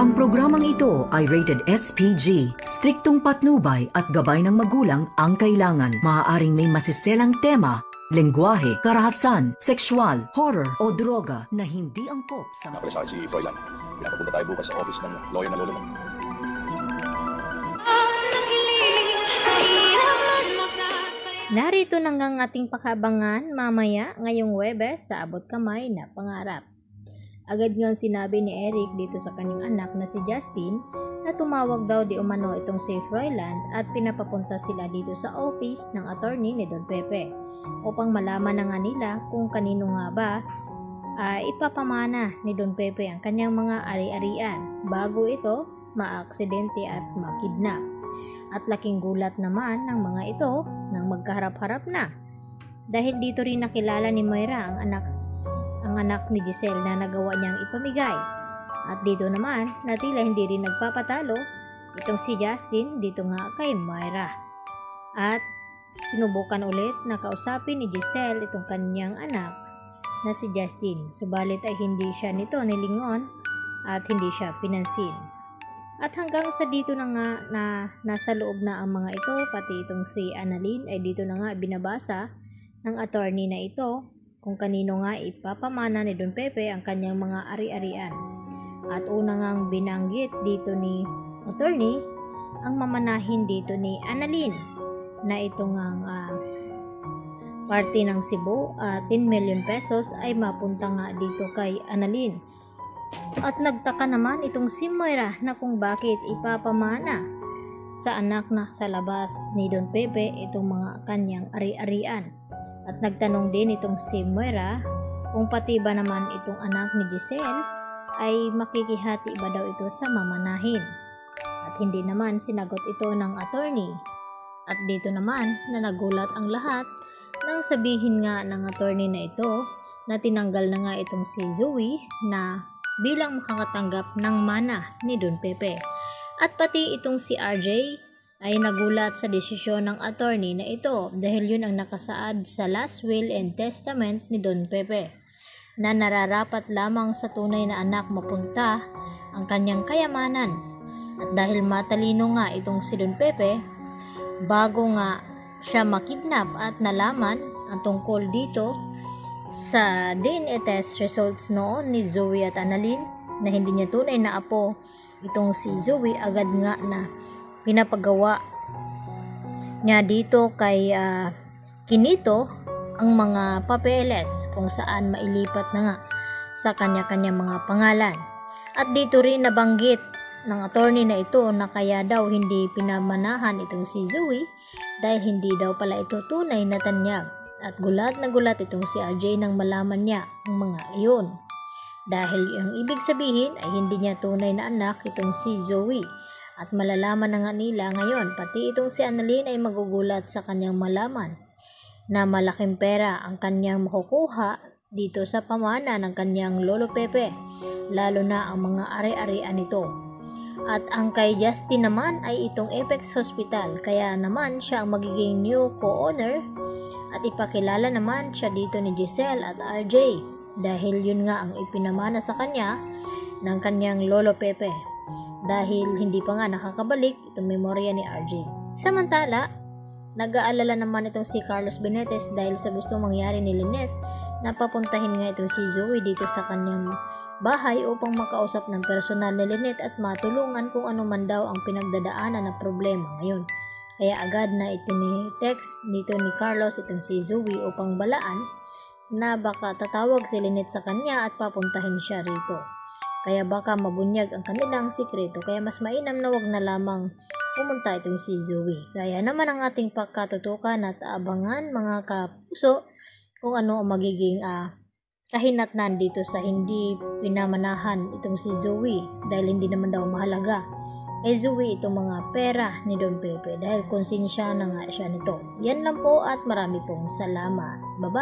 Ang programang ito ay rated SPG. Striktong patnubay at gabay ng magulang ang kailangan. Maaaring may masiselang tema, lengguwahe, karahasan, sexual, horror o droga na hindi angkop sa... Nakapala sa akin si Froilan. Pinapapunta tayo bukas sa office ng lawyer na lolo mo. Narito nang ang ating pakabangan mamaya ngayong Huwebes sa Abot Kamay na Pangarap. Agad nga sinabi ni Eric dito sa kanyang anak na si Justin na tumawag daw di umano itong si Froilan at pinapapunta sila dito sa office ng attorney ni Don Pepe upang malaman na nga nila kung kanino nga ba ipapamana ni Don Pepe ang kanyang mga ari-arian bago ito maaksidente at makidnap. At laking gulat naman ng mga ito nang magkaharap-harap na. Dahil dito rin nakilala ni Moira ang anak ni Giselle na nagawa niyang ipamigay. At dito naman na tila hindi rin nagpapatalo itong si Justin dito nga kay Moira. At sinubukan ulit na kausapin ni Giselle itong kanyang anak na si Justin. Subalit ay hindi siya nito nilingon at hindi siya pinansin. At hanggang sa dito na nga na nasa loob na ang mga ito, pati itong si Annalyn ay dito na nga binabasa ng attorney na ito kung kanino nga ipapamana ni Don Pepe ang kanyang mga ari-arian. At una ngang binanggit dito ni attorney ang mamanahin dito ni Annalyn na ito ngang parte ng Cebu, 10 million pesos ay mapunta nga dito kay Annalyn. At nagtaka naman itong si Moira na kung bakit ipapamana sa anak na sa labas ni Don Pepe itong mga kanyang ari-arian. At nagtanong din itong si Moira kung pati ba naman itong anak ni Giselle ay makikihati ba daw ito sa mamanahin. At hindi naman sinagot ito ng attorney. At dito naman na nagulat ang lahat nang sabihin nga ng attorney na ito na tinanggal na nga itong si Zoe na bilang makakatanggap ng mana ni Don Pepe. At pati itong si RJ ay nagulat sa desisyon ng attorney na ito dahil yun ang nakasaad sa last will and testament ni Don Pepe na nararapat lamang sa tunay na anak mapunta ang kanyang kayamanan. At dahil matalino nga itong si Don Pepe, bago nga siya makidnap at nalaman ang tungkol dito sa DNA test results noon ni Zoe at Annalyn na hindi niya tunay na apo itong si Zoe, agad nga na pinapagawa niya dito kay Kinito ang mga papeles kung saan mailipat na nga sa kanya-kanya mga pangalan. At dito rin nabanggit ng attorney na ito na kaya daw hindi pinamanahan itong si Zoe dahil hindi daw pala ito tunay na tanyag. At gulat na gulat itong si RJ nang malaman niya ang mga iyon. Dahil ang ibig sabihin ay hindi niya tunay na anak itong si Zoe. At malalaman na nga nila ngayon, pati itong si Annalyn ay magugulat sa kanyang malaman na malaking pera ang kanyang makukuha dito sa pamana ng kanyang Lolo Pepe, lalo na ang mga ari-arian nito. At ang kay Justin naman ay itong Apex Hospital, kaya naman siya ang magiging new co-owner. At ipakilala naman siya dito ni Giselle at RJ dahil yun nga ang ipinamana sa kanya ng kanyang Lolo Pepe dahil hindi pa nga nakakabalik itong memorya ni RJ. Samantala, nag-aalala naman itong si Carlos Benetes dahil sa gustong mangyari ni Lynette na papuntahin nga itong si Zoe dito sa kanyang bahay upang makausap ng personal ni Lynette at matulungan kung ano man daw ang pinagdadaanan na problema ngayon. Kaya agad na itinitext dito ni Carlos itong si Zoe upang balaan na baka tatawag si Lynette sa kanya at papuntahin siya rito. Kaya baka mabunyag ang kanilang sikreto, kaya mas mainam na wag na lamang pumunta itong si Zoe. Kaya naman ang ating pagkatutukan at abangan mga kapuso kung ano ang magiging kahinatnan dito sa hindi pinamanahan itong si Zoe dahil hindi naman daw mahalaga kay Zoe itong mga pera ni Don Pepe dahil konsensya na nga siya nito. Yan lang po at marami pong salamat. Bye-bye!